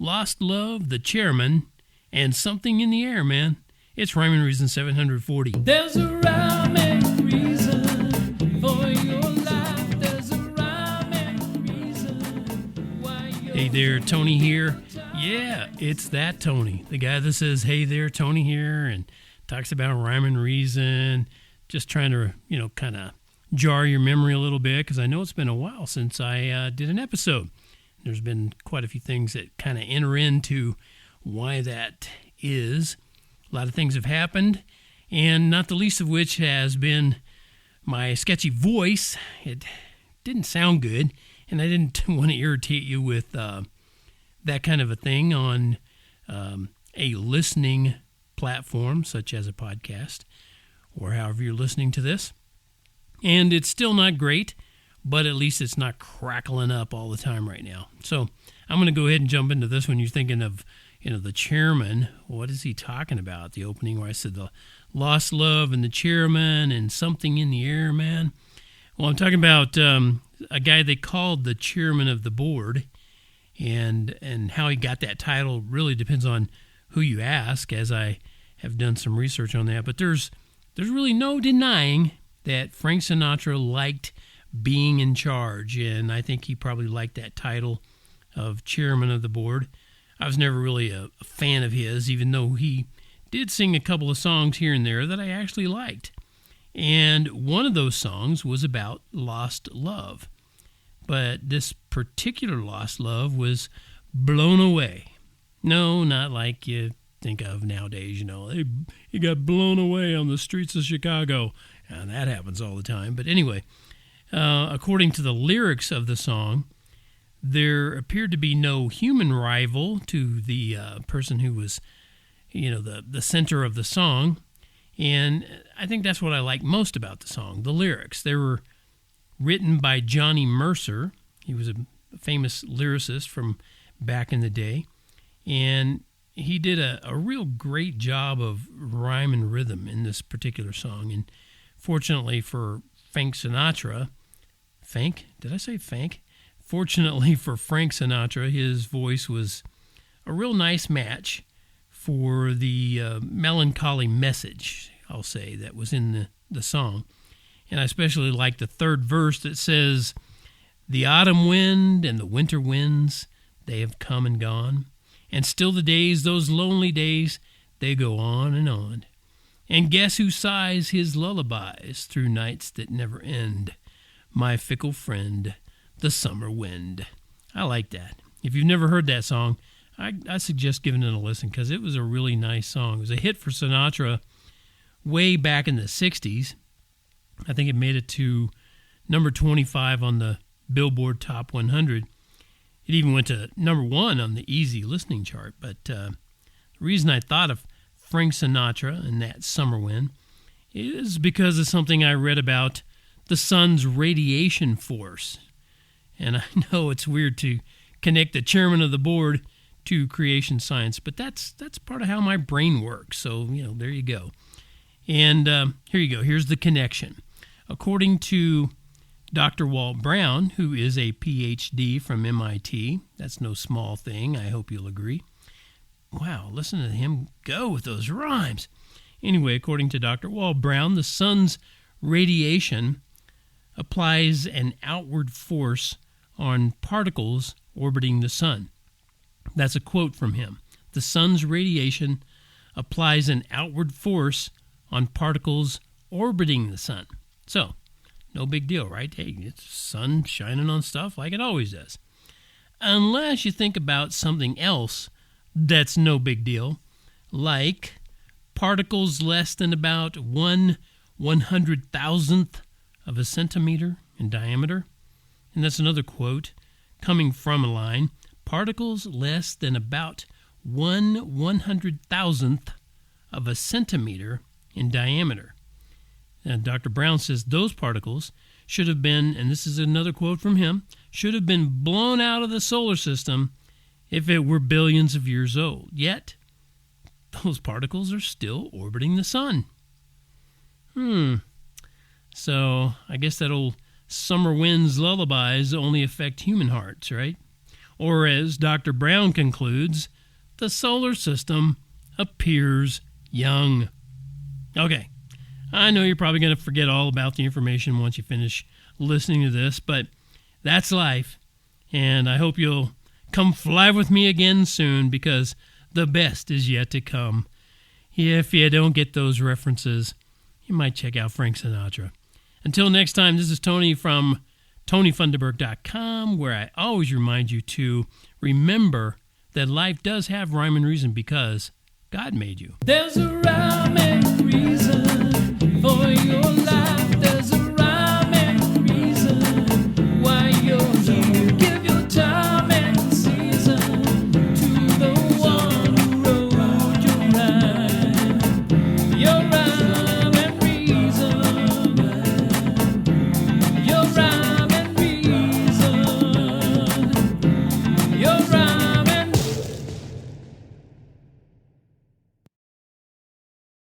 Lost Love, The Chairman, and Something in the Air, man. It's Rhyme and Reason 740. There's a rhyme and reason for your life. There's a rhyme and reason why you're... Hey there, Tony here. Yeah, it's that Tony, the guy that says, hey there, Tony here, and talks about rhyme and reason, just trying to, kind of jar your memory a little bit, because I know it's been a while since I did an episode. There's been quite a few things that kind of enter into why that is. A lot of things have happened, and not the least of which has been my sketchy voice. It didn't sound good, and I didn't want to irritate you with that kind of a thing on a listening platform, such as a podcast, or however you're listening to this. And it's still not great, but at least it's not crackling up all the time right now. So I'm going to go ahead and jump into this when you're thinking of, the chairman. What is he talking about? The opening where I said the lost love and the chairman and something in the air, man. Well, I'm talking about a guy they called the chairman of the board, and how he got that title really depends on who you ask, as I have done some research on that. But there's really no denying that Frank Sinatra liked being in charge, and I think he probably liked that title of chairman of the board. I was never really a fan of his, even though he did sing a couple of songs here and there that I actually liked. And one of those songs was about lost love. But this particular lost love was blown away. No, not like you think of nowadays, He got blown away on the streets of Chicago. And that happens all the time. But anyway, according to the lyrics of the song, there appeared to be no human rival to the person who was, the center of the song. And I think that's what I like most about the song, the lyrics. They were written by Johnny Mercer. He was a famous lyricist from back in the day. And he did a real great job of rhyme and rhythm in this particular song. And fortunately for Frank Sinatra, Did I say Fank? Fortunately for Frank Sinatra, his voice was a real nice match for the melancholy message, I'll say, that was in the song. And I especially like the third verse that says, "The autumn wind and the winter winds, they have come and gone. And still the days, those lonely days, they go on and on. And guess who sighs his lullabies through nights that never end? My fickle friend, the summer wind." I like that. If you've never heard that song, I suggest giving it a listen, because it was a really nice song. It was a hit for Sinatra way back in the 60s. I think it made it to number 25 on the Billboard Top 100. It even went to number 1 on the Easy Listening chart. But the reason I thought of Frank Sinatra and that summer wind is because of something I read about the sun's radiation force. And I know it's weird to connect the chairman of the board to creation science, but that's part of how my brain works. So, there you go. And here you go. Here's the connection. According to Dr. Walt Brown, who is a PhD from MIT, that's no small thing, I hope you'll agree. Wow, listen to him go with those rhymes. Anyway, according to Dr. Walt Brown, the sun's radiation applies an outward force on particles orbiting the sun. That's a quote from him. The sun's radiation applies an outward force on particles orbiting the sun. So, no big deal, right? Hey, it's sun shining on stuff like it always does. Unless you think about something else that's no big deal, like particles less than about 1/100,000th of a centimeter in diameter. And that's another quote coming from a line, particles less than about 1/100,000th of a centimeter in diameter. And Dr. Brown says those particles should have been, and this is another quote from him, should have been blown out of the solar system if it were billions of years old. Yet, those particles are still orbiting the sun. So, I guess that old summer wind's lullabies only affect human hearts, right? Or as Dr. Brown concludes, the solar system appears young. Okay, I know you're probably going to forget all about the information once you finish listening to this, but that's life, and I hope you'll come fly with me again soon because the best is yet to come. If you don't get those references, you might check out Frank Sinatra. Until next time, this is Tony from TonyFunderburk.com, where I always remind you to remember that life does have rhyme and reason because God made you. There's a rhyme and reason for your life.